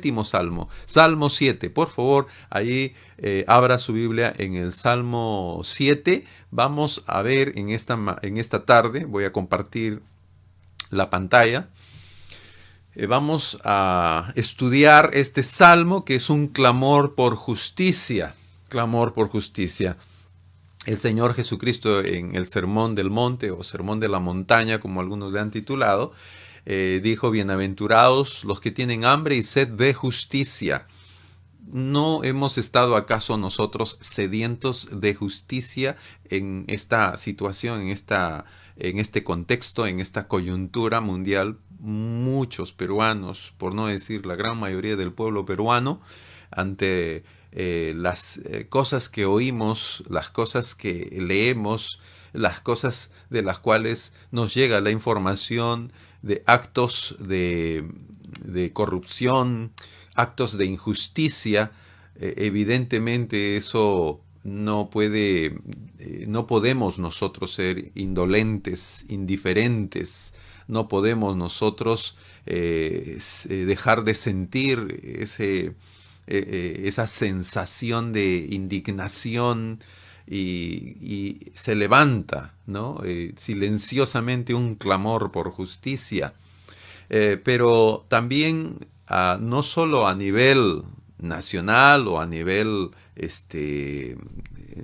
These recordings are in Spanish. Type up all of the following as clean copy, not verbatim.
séptimo salmo, Salmo 7. Por favor, ahí abra su Biblia en el Salmo 7. Vamos a ver en esta tarde, voy a compartir la pantalla. Vamos a estudiar este salmo que es un clamor por justicia. Clamor por justicia. El Señor Jesucristo en el Sermón del Monte o Sermón de la Montaña, como algunos le han titulado, dijo: bienaventurados los que tienen hambre y sed de justicia. ¿No hemos estado acaso nosotros sedientos de justicia en esta situación, en este contexto, en esta coyuntura mundial? Muchos peruanos, por no decir la gran mayoría del pueblo peruano, ante las cosas que oímos, las cosas que leemos, las cosas de las cuales nos llega la información de actos de corrupción, actos de injusticia, evidentemente eso no podemos nosotros ser indolentes, indiferentes, no podemos nosotros dejar de sentir esa sensación de indignación y se levanta, ¿no? Silenciosamente un clamor por justicia. Pero también no solo a nivel nacional o a nivel,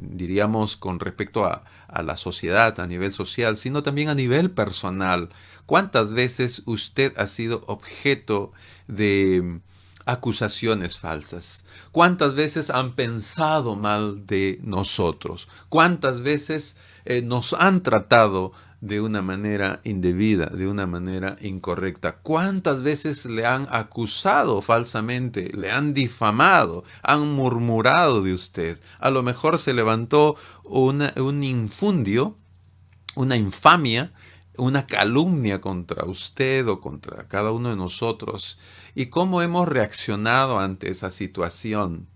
diríamos, con respecto a la sociedad, a nivel social, sino también a nivel personal. ¿Cuántas veces usted ha sido objeto de acusaciones falsas? ¿Cuántas veces han pensado mal de nosotros? ¿Cuántas veces nos han tratado de una manera indebida, de una manera incorrecta? ¿Cuántas veces le han acusado falsamente, le han difamado, han murmurado de usted? A lo mejor se levantó un infundio, una infamia, una calumnia contra usted o contra cada uno de nosotros. ¿Y cómo hemos reaccionado ante esa situación?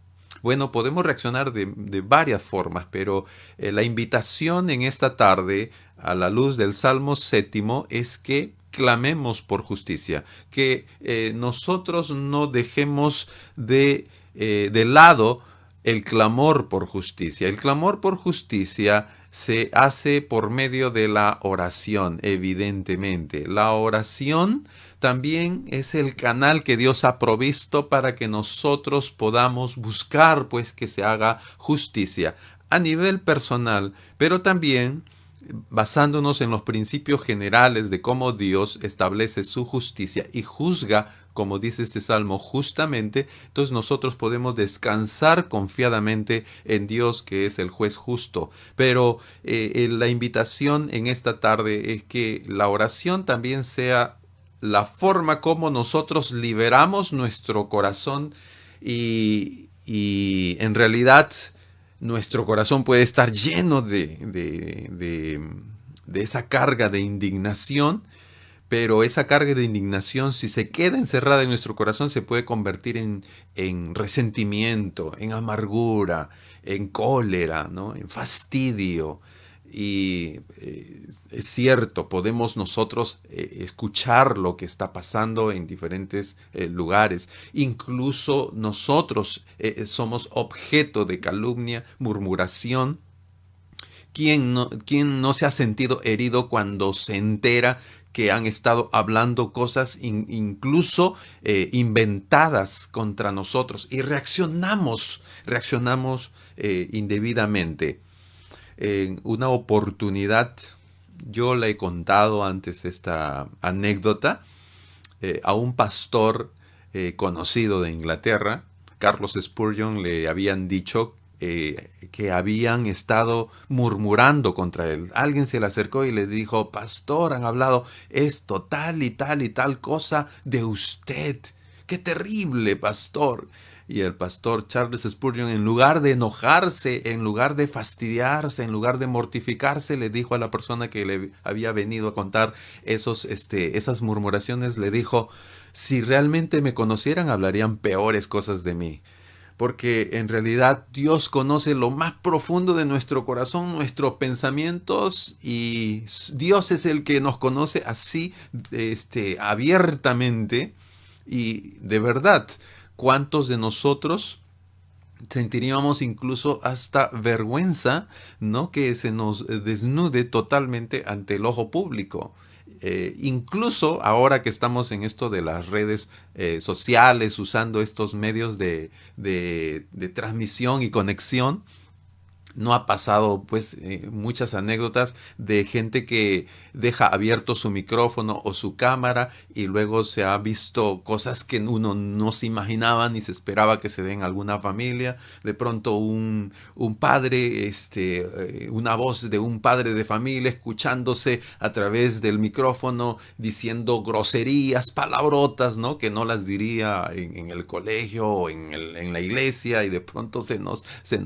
Bueno, podemos reaccionar de varias formas, pero la invitación en esta tarde, a la luz del Salmo 7, es que clamemos por justicia, que nosotros no dejemos de lado el clamor por justicia. El clamor por justicia se hace por medio de la oración, evidentemente. La oración también es el canal que Dios ha provisto para que nosotros podamos buscar, pues, que se haga justicia a nivel personal, pero también basándonos en los principios generales de cómo Dios establece su justicia y juzga, como dice este salmo, justamente. Entonces nosotros podemos descansar confiadamente en Dios, que es el juez justo. Pero la invitación en esta tarde es que la oración también sea la forma como nosotros liberamos nuestro corazón y en realidad nuestro corazón puede estar lleno de esa carga de indignación, pero esa carga de indignación, si se queda encerrada en nuestro corazón, se puede convertir en resentimiento, en amargura, en cólera, ¿no? En fastidio. Y es cierto, podemos nosotros escuchar lo que está pasando en diferentes lugares. Incluso nosotros somos objeto de calumnia, murmuración. ¿Quién no se ha sentido herido cuando se entera que han estado hablando cosas incluso inventadas contra nosotros y reaccionamos indebidamente? En una oportunidad, yo le he contado antes esta anécdota a un pastor conocido de Inglaterra. Carlos Spurgeon, le habían dicho que habían estado murmurando contra él. Alguien se le acercó y le dijo: pastor, han hablado esto, tal y tal y tal cosa de usted. ¡Qué terrible, pastor! Y el pastor Charles Spurgeon, en lugar de enojarse, en lugar de fastidiarse, en lugar de mortificarse, le dijo a la persona que le había venido a contar esas murmuraciones, le dijo: si realmente me conocieran, hablarían peores cosas de mí. Porque en realidad Dios conoce lo más profundo de nuestro corazón, nuestros pensamientos, y Dios es el que nos conoce así, abiertamente. Y de verdad, ¿Cuántos de nosotros sentiríamos incluso hasta vergüenza, ¿no? Que se nos desnude totalmente ante el ojo público? Incluso ahora que estamos en esto de las redes sociales, usando estos medios de transmisión y conexión, no ha pasado pues muchas anécdotas de gente que deja abierto su micrófono o su cámara y luego se ha visto cosas que uno no se imaginaba ni se esperaba que se den en alguna familia. De pronto un padre, una voz de un padre de familia escuchándose a través del micrófono diciendo groserías, palabrotas, ¿no? Que no las diría en el colegio o en la iglesia, y de pronto se nos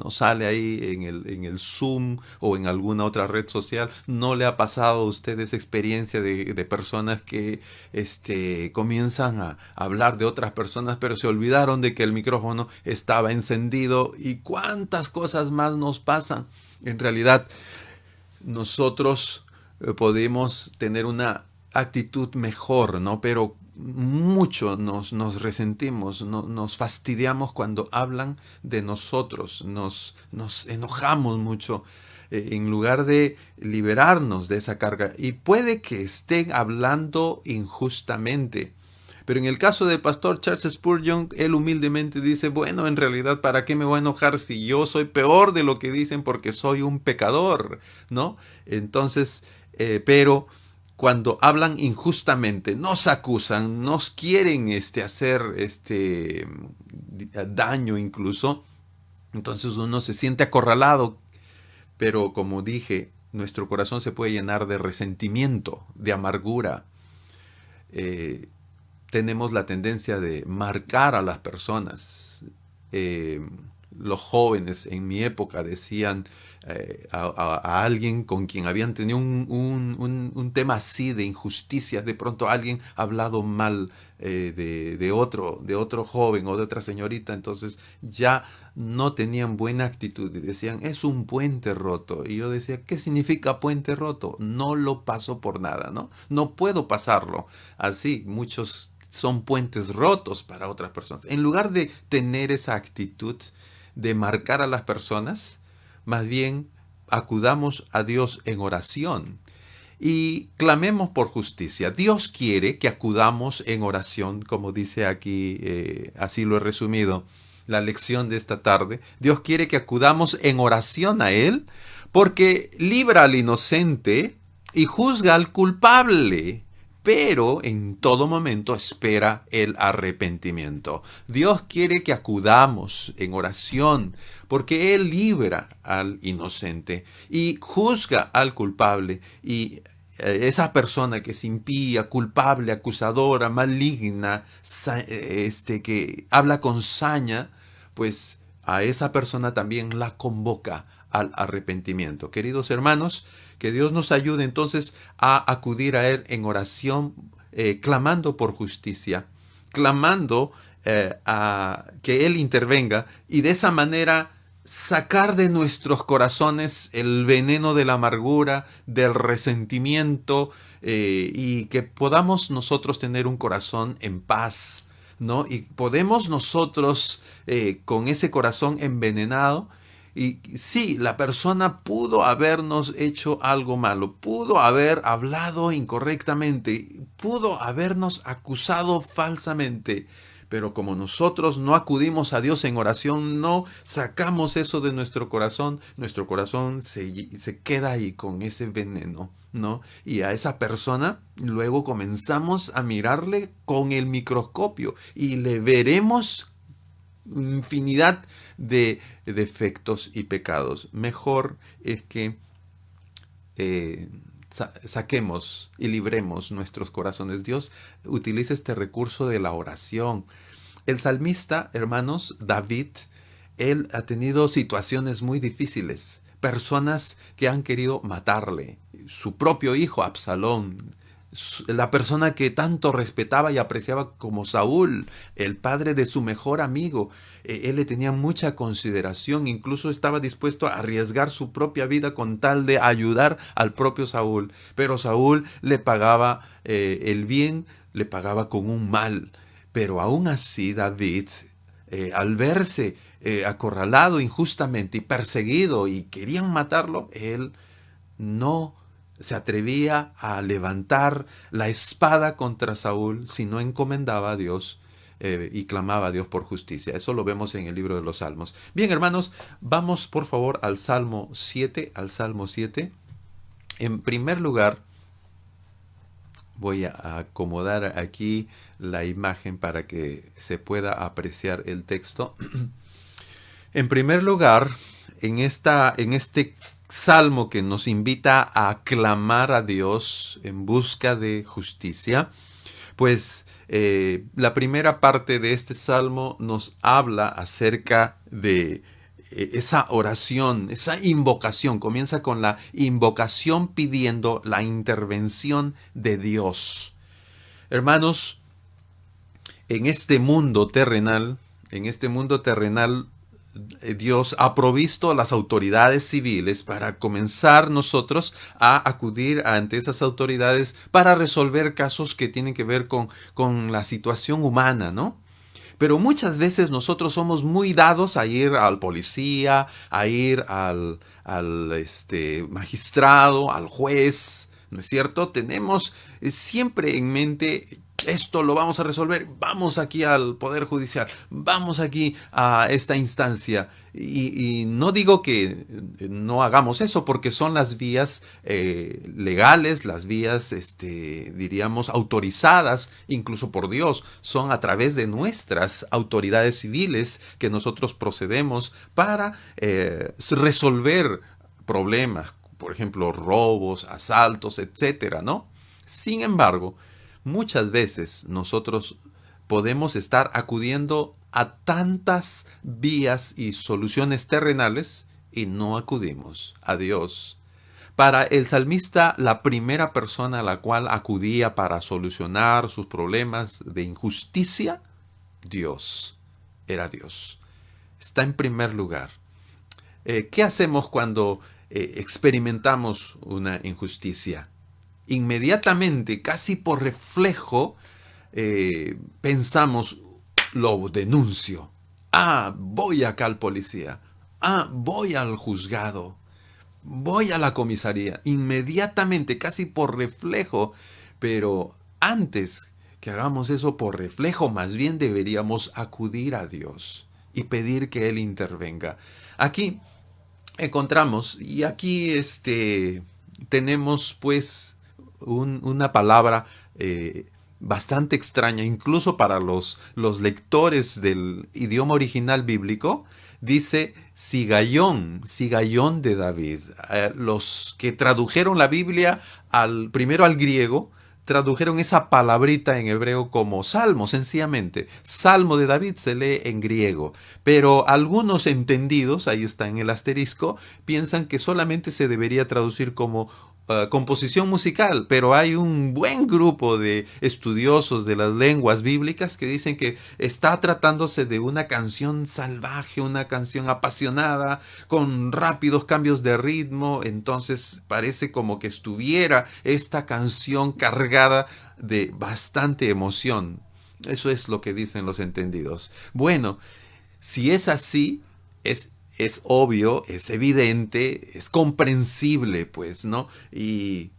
sale ahí en el Zoom o en alguna otra red social. ¿No le ha pasado a usted esa experiencia de personas que comienzan a hablar de otras personas, pero se olvidaron de que el micrófono estaba encendido? ¿Y cuántas cosas más nos pasan? En realidad, nosotros podemos tener una actitud mejor, ¿no? Pero mucho nos resentimos, nos fastidiamos cuando hablan de nosotros, nos enojamos mucho en lugar de liberarnos de esa carga. Y puede que estén hablando injustamente. Pero en el caso del pastor Charles Spurgeon, él humildemente dice, bueno, en realidad, ¿para qué me voy a enojar si yo soy peor de lo que dicen porque soy un pecador? ¿No? Entonces, pero cuando hablan injustamente, nos acusan, nos quieren hacer daño incluso, entonces uno se siente acorralado, pero como dije, nuestro corazón se puede llenar de resentimiento, de amargura. Eh, Tenemos la tendencia de marcar a las personas. Eh, los jóvenes en mi época decían a alguien con quien habían tenido un tema así de injusticia, de pronto alguien ha hablado mal de otro joven o de otra señorita, entonces ya no tenían buena actitud y decían, es un puente roto. Y yo decía, ¿qué significa puente roto? No lo paso por nada, ¿no? No puedo pasarlo. Así, muchos son puentes rotos para otras personas. En lugar de tener esa actitud de marcar a las personas, más bien acudamos a Dios en oración y clamemos por justicia. Dios quiere que acudamos en oración, como dice aquí, así lo he resumido, la lección de esta tarde. Dios quiere que acudamos en oración a Él, porque libra al inocente y juzga al culpable, pero en todo momento espera el arrepentimiento. Dios quiere que acudamos en oración, porque Él libra al inocente y juzga al culpable. Y esa persona que es impía, culpable, acusadora, maligna, que habla con saña, pues a esa persona también la convoca al arrepentimiento. Queridos hermanos, que Dios nos ayude entonces a acudir a Él en oración, clamando por justicia, clamando a que Él intervenga y de esa manera sacar de nuestros corazones el veneno de la amargura, del resentimiento, y que podamos nosotros tener un corazón en paz, ¿no? Y podemos nosotros, con ese corazón envenenado, y sí, la persona pudo habernos hecho algo malo, pudo haber hablado incorrectamente, pudo habernos acusado falsamente, pero como nosotros no acudimos a Dios en oración, no sacamos eso de nuestro corazón se queda ahí con ese veneno, ¿no? Y a esa persona luego comenzamos a mirarle con el microscopio y le veremos infinidad de defectos y pecados. Mejor es que saquemos y libremos nuestros corazones. Dios utiliza este recurso de la oración. El salmista, hermanos, David, él ha tenido situaciones muy difíciles. Personas que han querido matarle. Su propio hijo, Absalón. La persona que tanto respetaba y apreciaba como Saúl, el padre de su mejor amigo. Él le tenía mucha consideración, incluso estaba dispuesto a arriesgar su propia vida con tal de ayudar al propio Saúl. Pero Saúl le pagaba el bien, le pagaba con un mal. Pero aún así David al verse acorralado injustamente y perseguido y querían matarlo, él no se atrevía a levantar la espada contra Saúl, sino encomendaba a Dios y clamaba a Dios por justicia. Eso lo vemos en el libro de los Salmos. Bien, hermanos, vamos por favor al Salmo 7, al Salmo 7. En primer lugar, voy a acomodar aquí la imagen para que se pueda apreciar el texto. En primer lugar, en este salmo que nos invita a clamar a Dios en busca de justicia, pues la primera parte de este salmo nos habla acerca de esa oración, esa invocación. Comienza con la invocación pidiendo la intervención de Dios. Hermanos, en este mundo terrenal, Dios ha provisto a las autoridades civiles para comenzar nosotros a acudir ante esas autoridades para resolver casos que tienen que ver con la situación humana, ¿no? Pero muchas veces nosotros somos muy dados a ir al policía, a ir al magistrado, al juez, ¿no es cierto? Tenemos siempre en mente, esto lo vamos a resolver, vamos aquí al Poder Judicial, vamos aquí a esta instancia. Y no digo que no hagamos eso, porque son las vías legales, las vías, diríamos, autorizadas incluso por Dios. Son a través de nuestras autoridades civiles que nosotros procedemos para resolver problemas, por ejemplo, robos, asaltos, etcétera, ¿no? Sin embargo, muchas veces nosotros podemos estar acudiendo a tantas vías y soluciones terrenales y no acudimos a Dios. Para el salmista, la primera persona a la cual acudía para solucionar sus problemas de injusticia, Dios, era Dios. Está en primer lugar. ¿Qué hacemos cuando experimentamos una injusticia? Inmediatamente, casi por reflejo, pensamos, lo denuncio. Voy acá al policía. Voy al juzgado. Voy a la comisaría. Inmediatamente, casi por reflejo. Pero antes que hagamos eso por reflejo, más bien deberíamos acudir a Dios y pedir que Él intervenga. Aquí encontramos, y aquí tenemos pues una palabra bastante extraña, incluso para los lectores del idioma original bíblico. Dice Sigayón, Sigayón de David. Los que tradujeron la Biblia primero al griego, tradujeron esa palabrita en hebreo como salmo, sencillamente. Salmo de David se lee en griego, pero algunos entendidos, ahí está en el asterisco, piensan que solamente se debería traducir como composición musical, pero hay un buen grupo de estudiosos de las lenguas bíblicas que dicen que está tratándose de una canción salvaje, una canción apasionada, con rápidos cambios de ritmo. Entonces parece como que estuviera esta canción cargada de bastante emoción. Eso es lo que dicen los entendidos. Bueno, si es así, es obvio, es evidente, es comprensible, pues, ¿no? Y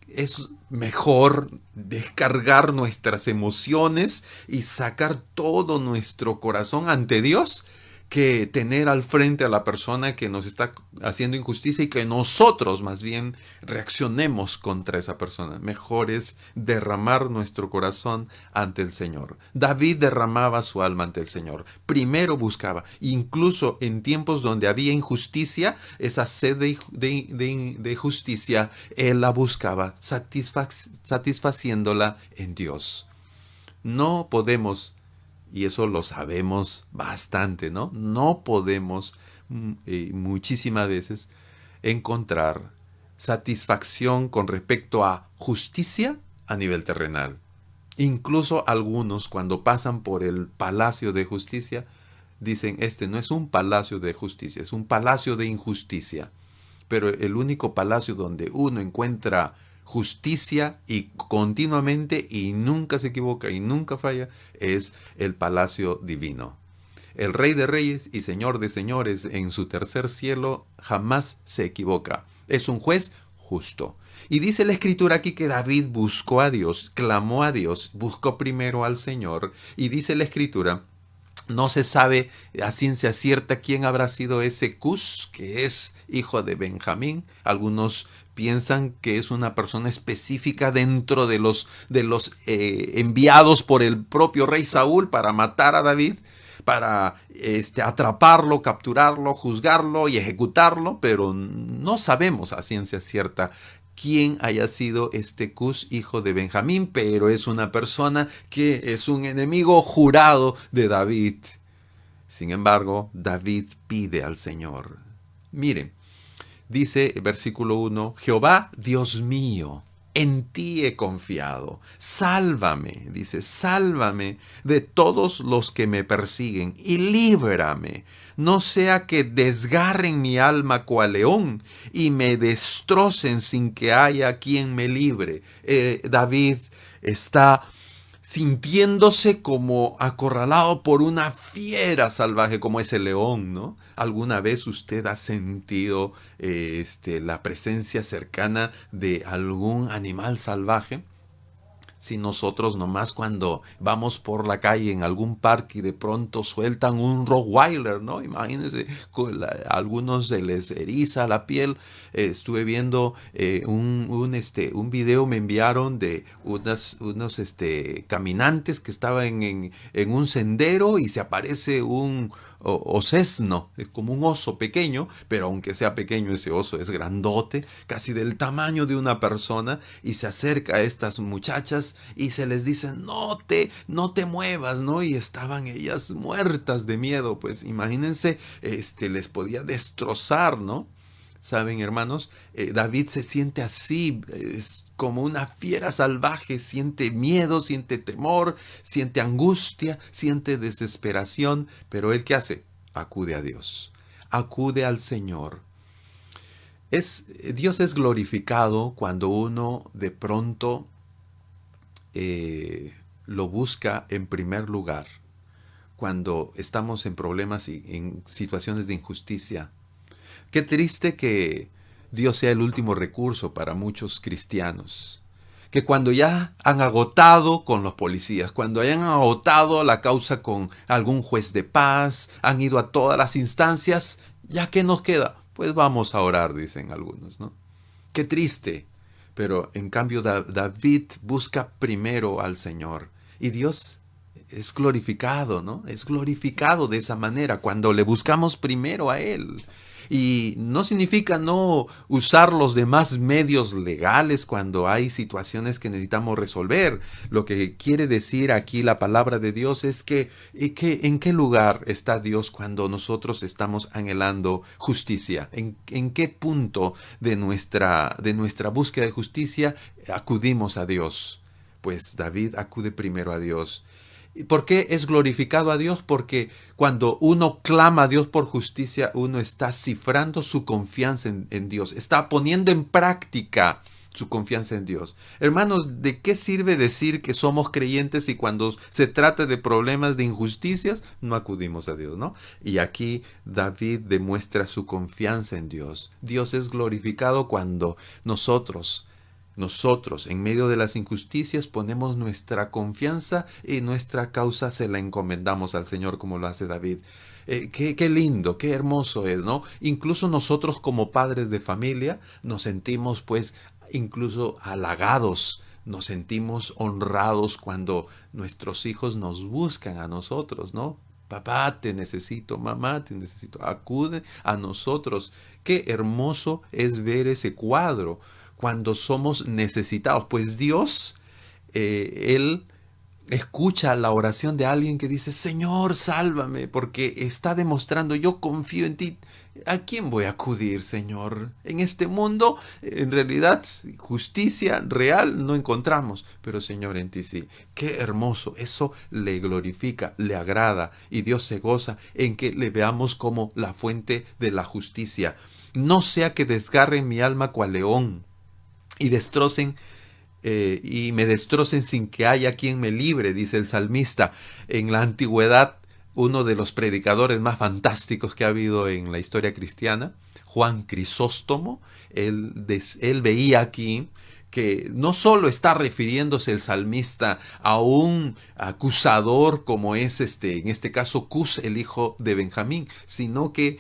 es mejor descargar nuestras emociones y sacar todo nuestro corazón ante Dios que tener al frente a la persona que nos está haciendo injusticia y que nosotros más bien reaccionemos contra esa persona. Mejor es derramar nuestro corazón ante el Señor. David derramaba su alma ante el Señor. Primero buscaba, incluso en tiempos donde había injusticia, esa sed de justicia, él la buscaba, satisfaciéndola en Dios. No podemos, y eso lo sabemos bastante, ¿no? No podemos muchísimas veces encontrar satisfacción con respecto a justicia a nivel terrenal. Incluso algunos, cuando pasan por el palacio de justicia, dicen, este no es un palacio de justicia, es un palacio de injusticia. Pero el único palacio donde uno encuentra justicia y continuamente y nunca se equivoca y nunca falla es el palacio divino. El Rey de Reyes y Señor de Señores en su tercer cielo jamás se equivoca. Es un juez justo. Y dice la Escritura aquí que David buscó a Dios, clamó a Dios, buscó primero al Señor. Y dice la Escritura, no se sabe a ciencia cierta quién habrá sido ese Cus, que es hijo de Benjamín. Algunos piensan que es una persona específica dentro de los enviados por el propio rey Saúl para matar a David, para atraparlo, capturarlo, juzgarlo y ejecutarlo, pero no sabemos a ciencia cierta quién haya sido este Cus, hijo de Benjamín, pero es una persona que es un enemigo jurado de David. Sin embargo, David pide al Señor. Miren, dice versículo 1, Jehová, Dios mío, en ti he confiado. Sálvame, dice, sálvame de todos los que me persiguen y líbrame. No sea que desgarren mi alma cual león y me destrocen sin que haya quien me libre. David está sintiéndose como acorralado por una fiera salvaje como ese león, ¿no? ¿Alguna vez usted ha sentido la presencia cercana de algún animal salvaje? Si nosotros nomás cuando vamos por la calle en algún parque y de pronto sueltan un Rottweiler, ¿no? Imagínense, algunos se les eriza la piel. Estuve viendo un video, me enviaron de unos caminantes que estaban en un sendero y se aparece un osesno, como un oso pequeño, pero aunque sea pequeño ese oso es grandote, casi del tamaño de una persona, y se acerca a estas muchachas y se les dice no te muevas, ¿no? Y estaban ellas muertas de miedo, pues imagínense, les podía destrozar, ¿no? Saben, hermanos, David se siente así, es como una fiera salvaje, siente miedo, siente temor, siente angustia, siente desesperación, pero él ¿qué hace? Acude a Dios, acude al Señor. Dios es glorificado cuando uno de pronto lo busca en primer lugar, cuando estamos en problemas y en situaciones de injusticia. Qué triste que Dios sea el último recurso para muchos cristianos. Que cuando ya han agotado con los policías, cuando hayan agotado la causa con algún juez de paz, han ido a todas las instancias, ¿ya qué nos queda? Pues vamos a orar, dicen algunos, ¿no? Qué triste. Pero en cambio David busca primero al Señor. Y Dios es glorificado, ¿no? Es glorificado de esa manera cuando le buscamos primero a Él. Y no significa no usar los demás medios legales cuando hay situaciones que necesitamos resolver. Lo que quiere decir aquí la palabra de Dios es que ¿en qué lugar está Dios cuando nosotros estamos anhelando justicia? ¿En qué punto de nuestra búsqueda de justicia acudimos a Dios? Pues David acude primero a Dios. ¿Por qué es glorificado a Dios? Porque cuando uno clama a Dios por justicia, uno está cifrando su confianza en Dios, está poniendo en práctica su confianza en Dios. Hermanos, ¿de qué sirve decir que somos creyentes y cuando se trata de problemas de injusticias no acudimos a Dios, ¿no? Y aquí David demuestra su confianza en Dios. Dios es glorificado cuando nosotros, en medio de las injusticias, ponemos nuestra confianza y nuestra causa se la encomendamos al Señor como lo hace David. Qué lindo, qué hermoso es, ¿no? Incluso nosotros como padres de familia nos sentimos pues incluso halagados, nos sentimos honrados cuando nuestros hijos nos buscan a nosotros, ¿no? Papá, te necesito, mamá, te necesito, acude a nosotros. Qué hermoso es ver ese cuadro cuando somos necesitados. Pues Dios, Él escucha la oración de alguien que dice, Señor, sálvame, porque está demostrando, yo confío en ti. ¿A quién voy a acudir, Señor? En este mundo, en realidad, justicia real no encontramos, pero Señor, en ti sí. Qué hermoso, eso le glorifica, le agrada, y Dios se goza en que le veamos como la fuente de la justicia. No sea que desgarren mi alma cual león y me destrocen sin que haya quien me libre, dice el salmista. En la antigüedad uno de los predicadores más fantásticos que ha habido en la historia cristiana, Juan Crisóstomo, él veía aquí que no solo está refiriéndose el salmista a un acusador como es en este caso Cus, el hijo de Benjamín, sino que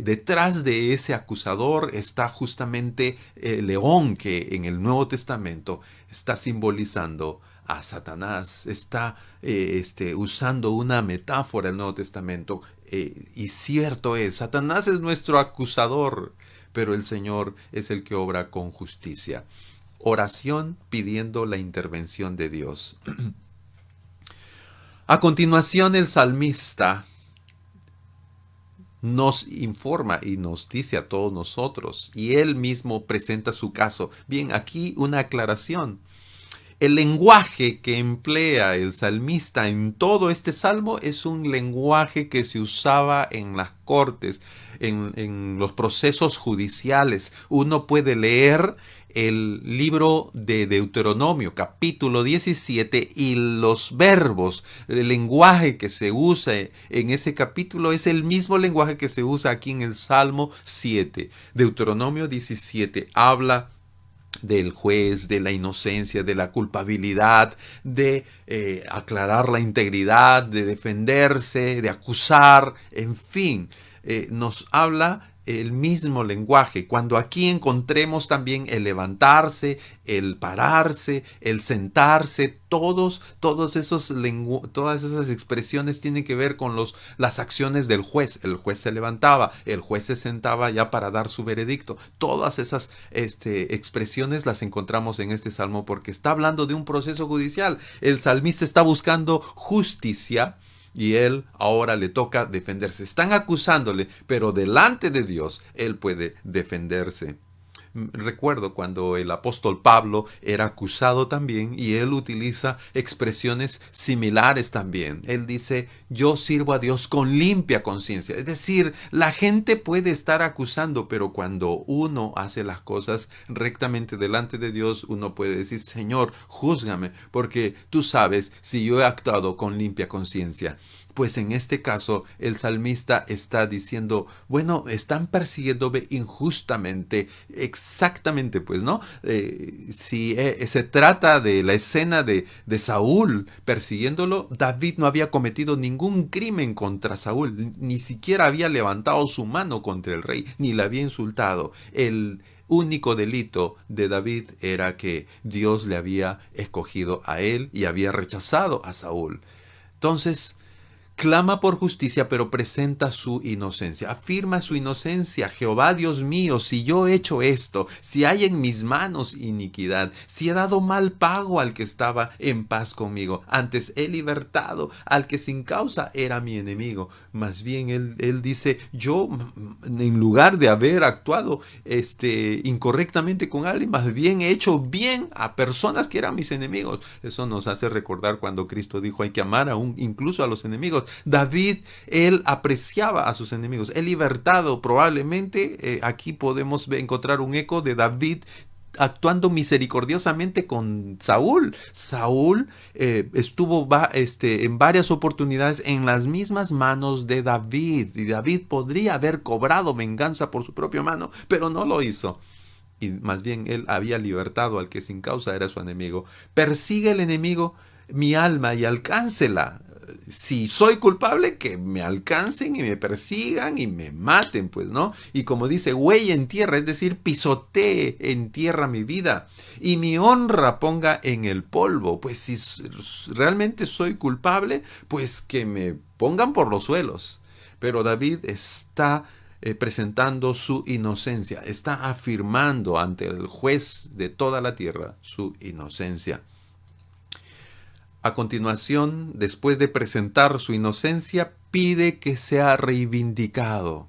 detrás de ese acusador está justamente el león, que en el Nuevo Testamento está simbolizando a Satanás. Está usando una metáfora el Nuevo Testamento. Y cierto es, Satanás es nuestro acusador, pero el Señor es el que obra con justicia. Oración pidiendo la intervención de Dios. A continuación, el salmista nos informa y nos dice a todos nosotros, y él mismo presenta su caso. Bien, aquí una aclaración. El lenguaje que emplea el salmista en todo este salmo es un lenguaje que se usaba en las cortes, en los procesos judiciales. Uno puede leer el libro de Deuteronomio, capítulo 17, y los verbos, el lenguaje que se usa en ese capítulo es el mismo lenguaje que se usa aquí en el Salmo 7. Deuteronomio 17 habla del juez, de la inocencia, de la culpabilidad, de aclarar la integridad, de defenderse, de acusar, en fin, nos habla el mismo lenguaje. Cuando aquí encontremos también el levantarse, el pararse, el sentarse, todas esas expresiones tienen que ver con las acciones del juez. El juez se levantaba, el juez se sentaba ya para dar su veredicto. Todas esas expresiones las encontramos en este salmo porque está hablando de un proceso judicial. El salmista está buscando justicia y él ahora le toca defenderse. Están acusándole, pero delante de Dios él puede defenderse. Recuerdo cuando el apóstol Pablo era acusado también y él utiliza expresiones similares también. Él dice, yo sirvo a Dios con limpia conciencia. Es decir, la gente puede estar acusando, pero cuando uno hace las cosas rectamente delante de Dios, uno puede decir, Señor, júzgame, porque tú sabes si yo he actuado con limpia conciencia. Pues en este caso el salmista está diciendo, bueno, están persiguiéndome injustamente, exactamente pues, ¿no? Si se trata de la escena de Saúl persiguiéndolo, David no había cometido ningún crimen contra Saúl, ni siquiera había levantado su mano contra el rey, ni le había insultado. El único delito de David era que Dios le había escogido a él y había rechazado a Saúl. Entonces, clama por justicia, pero presenta su inocencia. Afirma su inocencia. Jehová, Dios mío, si yo he hecho esto, si hay en mis manos iniquidad, si he dado mal pago al que estaba en paz conmigo, antes he libertado al que sin causa era mi enemigo. Más bien él dice, yo en lugar de haber actuado incorrectamente con alguien, más bien he hecho bien a personas que eran mis enemigos. Eso nos hace recordar cuando Cristo dijo, hay que amar incluso a los enemigos. David, él apreciaba a sus enemigos. El libertado, probablemente, aquí podemos encontrar un eco de David actuando misericordiosamente con Saúl. Saúl estuvo en varias oportunidades en las mismas manos de David. Y David podría haber cobrado venganza por su propia mano, pero no lo hizo. Y más bien él había libertado al que sin causa era su enemigo. Persigue el enemigo mi alma y alcáncela. Si soy culpable, que me alcancen y me persigan y me maten, pues, ¿no? Y como dice, huella en tierra, es decir, pisotee en tierra mi vida y mi honra ponga en el polvo. Pues si realmente soy culpable, pues que me pongan por los suelos. Pero David está presentando su inocencia, está afirmando ante el juez de toda la tierra su inocencia. A continuación, después de presentar su inocencia, pide que sea reivindicado.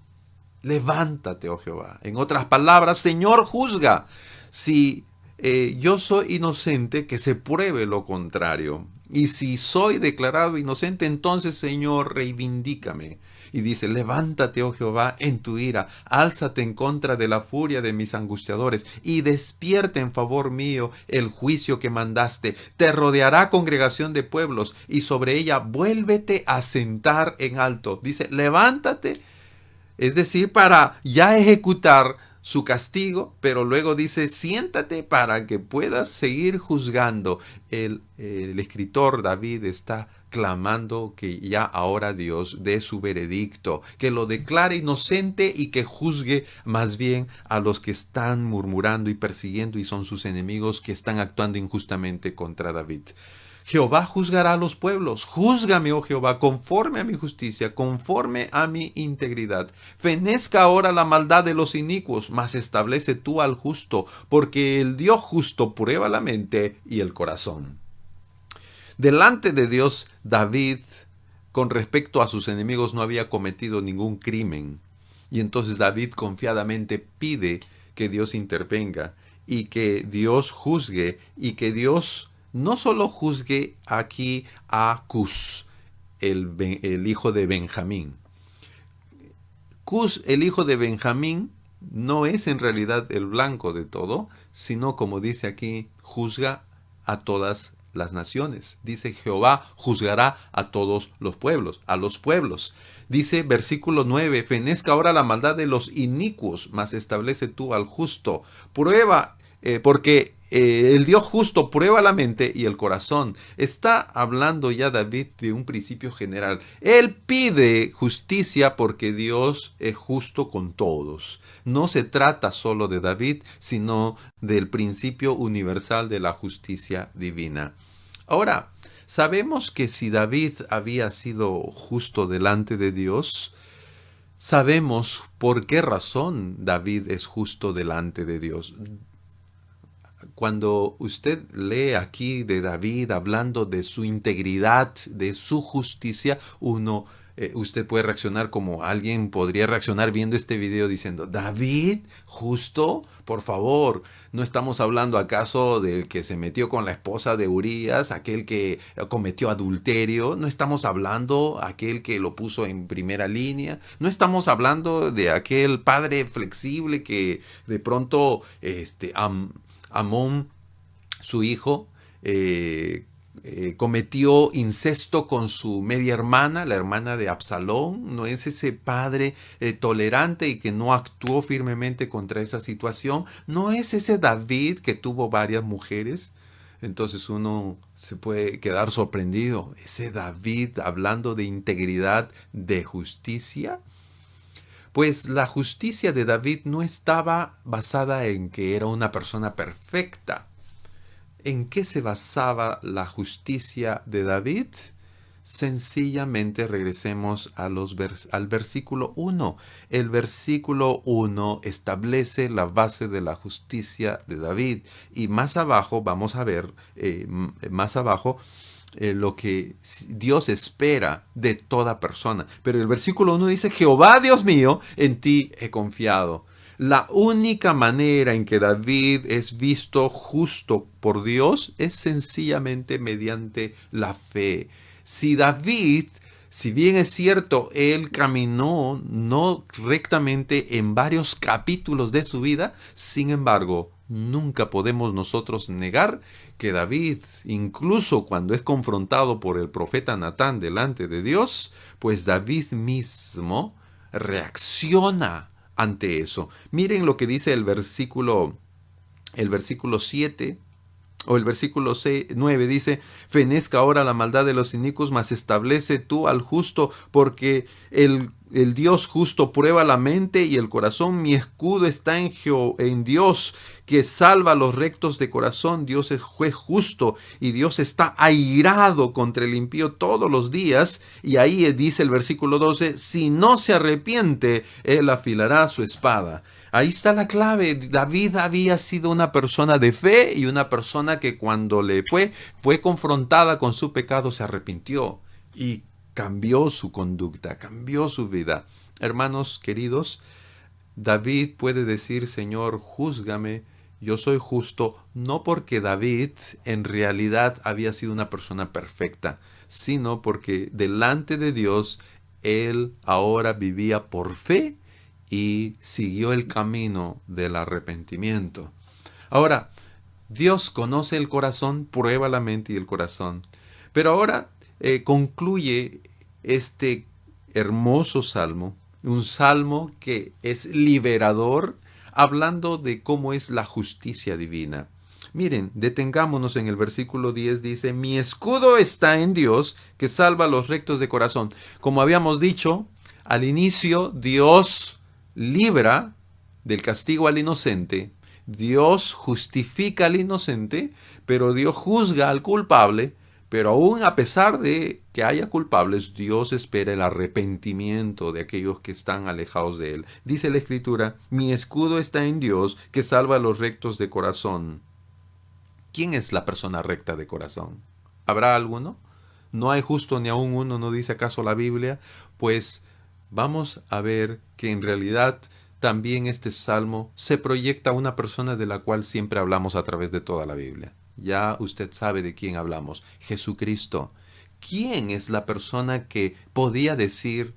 Levántate, oh Jehová. En otras palabras, Señor, juzga. Si yo soy inocente, que se pruebe lo contrario. Y si soy declarado inocente, entonces, Señor, reivindícame. Y dice, levántate, oh Jehová, en tu ira, álzate en contra de la furia de mis angustiadores, y despierta en favor mío el juicio que mandaste. Te rodeará congregación de pueblos, y sobre ella vuélvete a sentar en alto. Dice, levántate, es decir, para ya ejecutar su castigo, pero luego dice, siéntate para que puedas seguir juzgando. El escritor David está clamando que ya ahora Dios dé su veredicto, que lo declare inocente y que juzgue más bien a los que están murmurando y persiguiendo y son sus enemigos que están actuando injustamente contra David. Jehová juzgará a los pueblos. Júzgame, oh Jehová, conforme a mi justicia, conforme a mi integridad. Fenezca ahora la maldad de los inicuos, mas establece tú al justo, porque el Dios justo prueba la mente y el corazón. Delante de Dios, David, con respecto a sus enemigos, no había cometido ningún crimen. Y entonces David confiadamente pide que Dios intervenga y que Dios juzgue y que Dios no solo juzgue aquí a Cus, el hijo de Benjamín. Cus, el hijo de Benjamín, no es en realidad el blanco de todo, sino como dice aquí, juzga a todas las naciones. Dice, Jehová juzgará a todos los pueblos, a los pueblos. Dice versículo 9, fenezca ahora la maldad de los inicuos, mas establece tú al justo. Prueba, porque el Dios justo prueba la mente y el corazón. Está hablando ya David de un principio general. Él pide justicia porque Dios es justo con todos. No se trata solo de David, sino del principio universal de la justicia divina. Ahora, sabemos que si David había sido justo delante de Dios, sabemos por qué razón David es justo delante de Dios. Cuando usted lee aquí de David hablando de su integridad, de su justicia, usted puede reaccionar como alguien podría reaccionar viendo este video diciendo, David, justo, por favor, no estamos hablando acaso del que se metió con la esposa de Urías, aquel que cometió adulterio, no estamos hablando aquel que lo puso en primera línea, no estamos hablando de aquel padre flexible que de pronto Amón, su hijo, cometió incesto con su media hermana, la hermana de Absalón. No es ese padre tolerante y que no actuó firmemente contra esa situación. No es ese David que tuvo varias mujeres. Entonces uno se puede quedar sorprendido. Ese David hablando de integridad, de justicia. Pues la justicia de David no estaba basada en que era una persona perfecta. ¿En qué se basaba la justicia de David? Sencillamente regresemos al versículo 1. El versículo 1 establece la base de la justicia de David. Y más abajo, vamos a ver, más abajo, lo que Dios espera de toda persona. Pero el versículo 1 dice, Jehová Dios mío, en ti he confiado. La única manera en que David es visto justo por Dios es sencillamente mediante la fe. Si David, si bien es cierto, él caminó no rectamente en varios capítulos de su vida, sin embargo, nunca podemos nosotros negar que David, incluso cuando es confrontado por el profeta Natán delante de Dios, pues David mismo reacciona ante eso. Miren lo que dice el versículo 7 o el versículo 9 dice, fenezca ahora la maldad de los inicuos, mas establece tú al justo, porque el Dios justo prueba la mente y el corazón. Mi escudo está en Dios, que salva a los rectos de corazón. Dios es juez justo y Dios está airado contra el impío todos los días. Y ahí dice el versículo 12, si no se arrepiente, él afilará su espada. Ahí está la clave. David había sido una persona de fe y una persona que cuando fue confrontada con su pecado se arrepintió y cambió su conducta, cambió su vida. Hermanos queridos, David puede decir, Señor, júzgame yo soy justo no porque David en realidad había sido una persona perfecta, sino porque delante de Dios él ahora vivía por fe y siguió el camino del arrepentimiento. Ahora, Dios conoce el corazón, prueba la mente y el corazón. Pero ahora concluye este hermoso salmo, un salmo que es liberador, hablando de cómo es la justicia divina. Miren, detengámonos en el versículo 10, dice, mi escudo está en Dios, que salva a los rectos de corazón. Como habíamos dicho, al inicio Dios libra del castigo al inocente, Dios justifica al inocente, pero Dios juzga al culpable, pero aún a pesar de que haya culpables, Dios espera el arrepentimiento de aquellos que están alejados de Él. Dice la Escritura, mi escudo está en Dios, que salva a los rectos de corazón. ¿Quién es la persona recta de corazón? ¿Habrá alguno? ¿No hay justo ni aún uno? ¿No dice acaso la Biblia? Pues vamos a ver que en realidad también este salmo se proyecta a una persona de la cual siempre hablamos a través de toda la Biblia. Ya usted sabe de quién hablamos, Jesucristo. ¿Quién es la persona que podía decir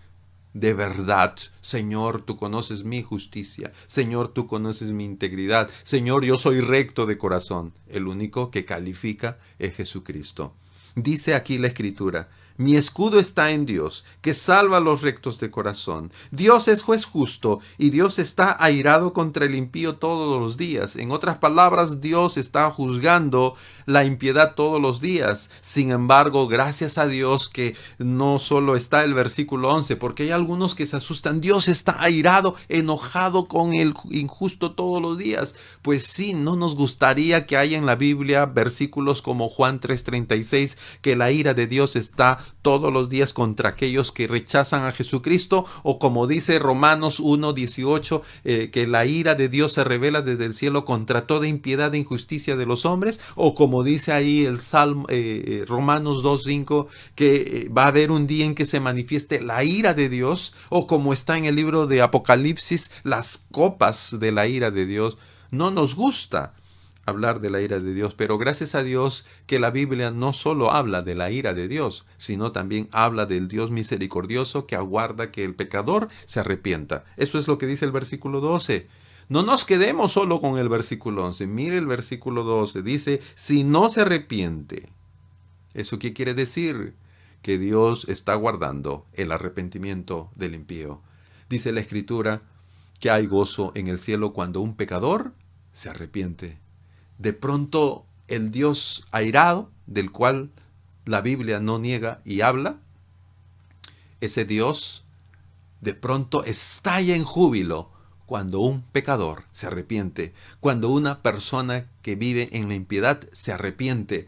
de verdad, Señor, tú conoces mi justicia, Señor, tú conoces mi integridad, Señor, yo soy recto de corazón? El único que califica es Jesucristo. Dice aquí la Escritura, mi escudo está en Dios, que salva a los rectos de corazón. Dios es juez justo y Dios está airado contra el impío todos los días. En otras palabras, Dios está juzgando la impiedad todos los días. Sin embargo, gracias a Dios que no solo está el versículo 11, porque hay algunos que se asustan. Dios está airado, enojado con el injusto todos los días. Pues sí, no nos gustaría que haya en la Biblia versículos como Juan 3:36, que la ira de Dios está todos los días contra aquellos que rechazan a Jesucristo, o como dice Romanos 1:18, que la ira de Dios se revela desde el cielo contra toda impiedad e injusticia de los hombres, o como dice ahí el Salmo, Romanos 2:5, que va a haber un día en que se manifieste la ira de Dios, o como está en el libro de Apocalipsis, las copas de la ira de Dios. No nos gusta hablar de la ira de Dios, pero gracias a Dios que la Biblia no solo habla de la ira de Dios, sino también habla del Dios misericordioso que aguarda que el pecador se arrepienta. Eso es lo que dice el versículo 12. No nos quedemos solo con el versículo 11. Mire el versículo 12. Dice, si no se arrepiente. ¿Eso qué quiere decir? Que Dios está guardando el arrepentimiento del impío. Dice la Escritura que hay gozo en el cielo cuando un pecador se arrepiente. De pronto el Dios airado, del cual la Biblia no niega y habla, ese Dios de pronto estalla en júbilo cuando un pecador se arrepiente, cuando una persona que vive en la impiedad se arrepiente.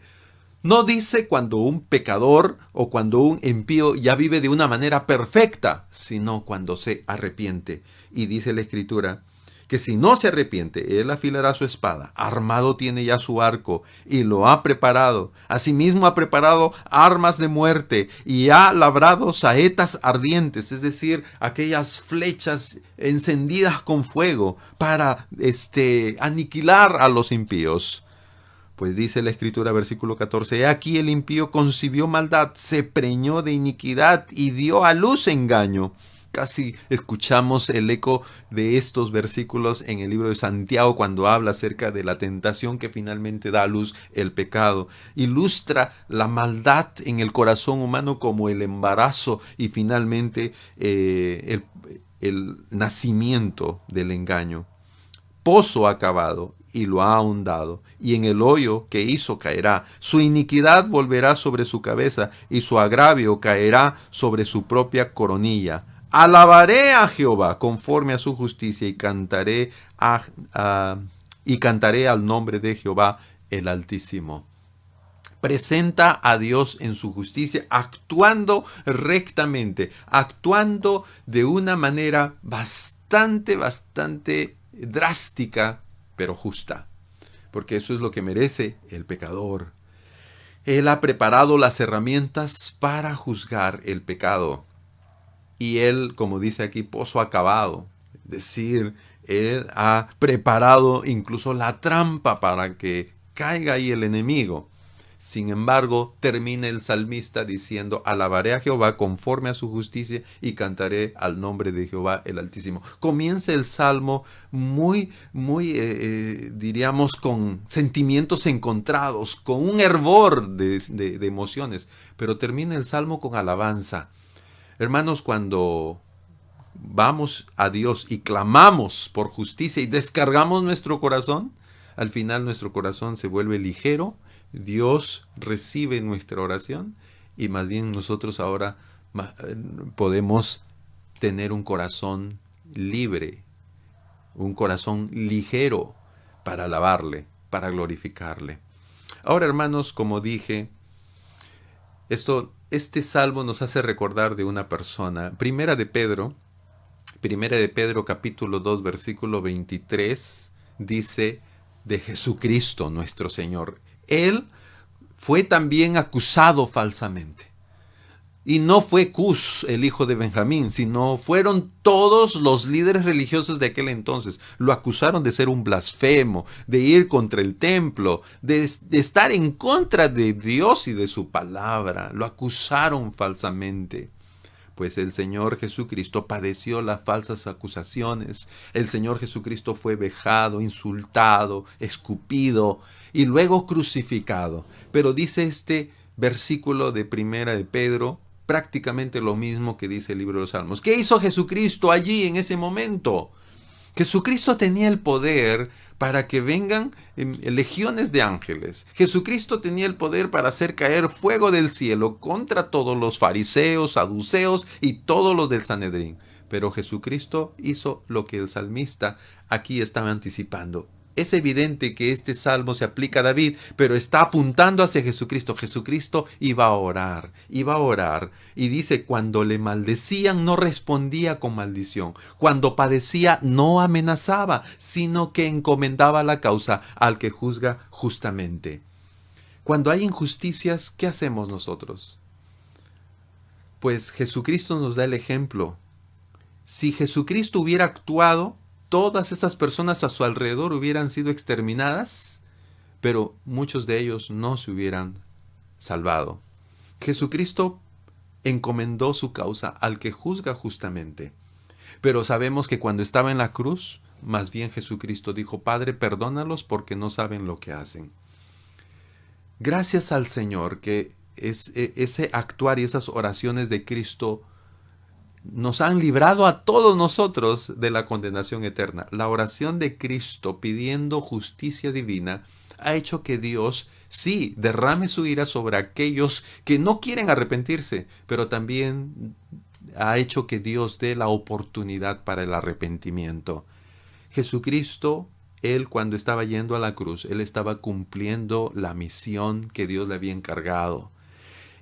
No dice cuando un pecador o cuando un impío ya vive de una manera perfecta, sino cuando se arrepiente. Y dice la Escritura que si no se arrepiente, él afilará su espada, armado tiene ya su arco y lo ha preparado. Asimismo ha preparado armas de muerte y ha labrado saetas ardientes, es decir, aquellas flechas encendidas con fuego para aniquilar a los impíos. Pues dice la Escritura, versículo 14, he aquí el impío concibió maldad, se preñó de iniquidad y dio a luz engaño. Casi escuchamos el eco de estos versículos en el libro de Santiago cuando habla acerca de la tentación que finalmente da a luz el pecado. Ilustra la maldad en el corazón humano como el embarazo y finalmente el nacimiento del engaño. Pozo ha cavado y lo ha ahondado, y en el hoyo que hizo caerá. Su iniquidad volverá sobre su cabeza, y su agravio caerá sobre su propia coronilla. Alabaré a Jehová conforme a su justicia, y cantaré al nombre de Jehová el Altísimo. Presenta a Dios en su justicia, actuando rectamente, actuando de una manera bastante drástica, pero justa, porque eso es lo que merece el pecador. Él ha preparado las herramientas para juzgar el pecado. Y él, como dice aquí, pozo acabado. decir, Él ha preparado incluso la trampa para que caiga ahí el enemigo. Sin embargo, termina el salmista diciendo, alabaré a Jehová conforme a su justicia y cantaré al nombre de Jehová el Altísimo. Comienza el salmo diríamos, con sentimientos encontrados, con un hervor de emociones, pero termina el salmo con alabanza. Hermanos, cuando vamos a Dios y clamamos por justicia y descargamos nuestro corazón, al final nuestro corazón se vuelve ligero, Dios recibe nuestra oración y más bien nosotros ahora podemos tener un corazón libre, un corazón ligero para alabarle, para glorificarle. Ahora, hermanos, como dije, este salmo nos hace recordar de una persona. Primera de Pedro capítulo 2 versículo 23 dice de Jesucristo nuestro Señor. Él fue también acusado falsamente. Y no fue Cus, el hijo de Benjamín, sino fueron todos los líderes religiosos de aquel entonces. Lo acusaron de ser un blasfemo, de ir contra el templo, de estar en contra de Dios y de su palabra. Lo acusaron falsamente. Pues el Señor Jesucristo padeció las falsas acusaciones. El Señor Jesucristo fue vejado, insultado, escupido y luego crucificado. Pero dice este versículo de Primera de Pedro prácticamente lo mismo que dice el libro de los Salmos. ¿Qué hizo Jesucristo allí en ese momento? Jesucristo tenía el poder para que vengan legiones de ángeles. Jesucristo tenía el poder para hacer caer fuego del cielo contra todos los fariseos, saduceos y todos los del Sanedrín. Pero Jesucristo hizo lo que el salmista aquí estaba anticipando. Es evidente que este salmo se aplica a David, pero está apuntando hacia Jesucristo. Jesucristo iba a orar. Y dice, cuando le maldecían no respondía con maldición. Cuando padecía no amenazaba, sino que encomendaba la causa al que juzga justamente. Cuando hay injusticias, ¿qué hacemos nosotros? Pues Jesucristo nos da el ejemplo. Si Jesucristo hubiera actuado, todas esas personas a su alrededor hubieran sido exterminadas, pero muchos de ellos no se hubieran salvado. Jesucristo encomendó su causa al que juzga justamente. Pero sabemos que cuando estaba en la cruz, más bien Jesucristo dijo, Padre, perdónalos porque no saben lo que hacen. Gracias al Señor que ese actuar y esas oraciones de Cristo nos han librado a todos nosotros de la condenación eterna. La oración de Cristo pidiendo justicia divina ha hecho que Dios sí derrame su ira sobre aquellos que no quieren arrepentirse, pero también ha hecho que Dios dé la oportunidad para el arrepentimiento. Jesucristo, Él cuando estaba yendo a la cruz, Él estaba cumpliendo la misión que Dios le había encargado.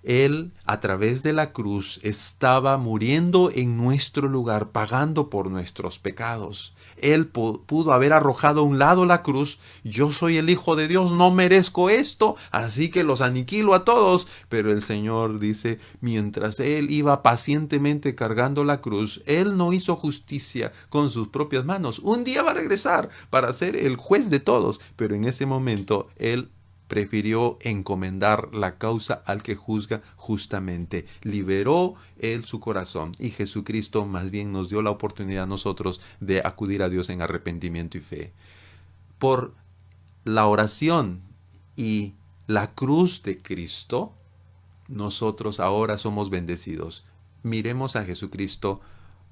Él, a través de la cruz, estaba muriendo en nuestro lugar, pagando por nuestros pecados. Él pudo haber arrojado a un lado la cruz. Yo soy el Hijo de Dios, no merezco esto, así que los aniquilo a todos. Pero el Señor dice, mientras Él iba pacientemente cargando la cruz, Él no hizo justicia con sus propias manos. Un día va a regresar para ser el juez de todos, pero en ese momento Él prefirió encomendar la causa al que juzga justamente. Liberó Él su corazón y Jesucristo más bien nos dio la oportunidad a nosotros de acudir a Dios en arrepentimiento y fe. Por la oración y la cruz de Cristo, nosotros ahora somos bendecidos. Miremos a Jesucristo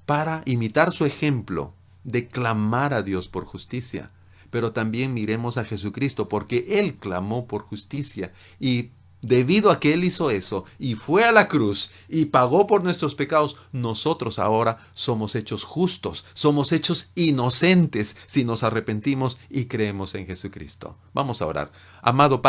para imitar su ejemplo de clamar a Dios por justicia. Pero también miremos a Jesucristo porque Él clamó por justicia y debido a que Él hizo eso y fue a la cruz y pagó por nuestros pecados, nosotros ahora somos hechos justos, somos hechos inocentes si nos arrepentimos y creemos en Jesucristo. Vamos a orar. Amado Padre,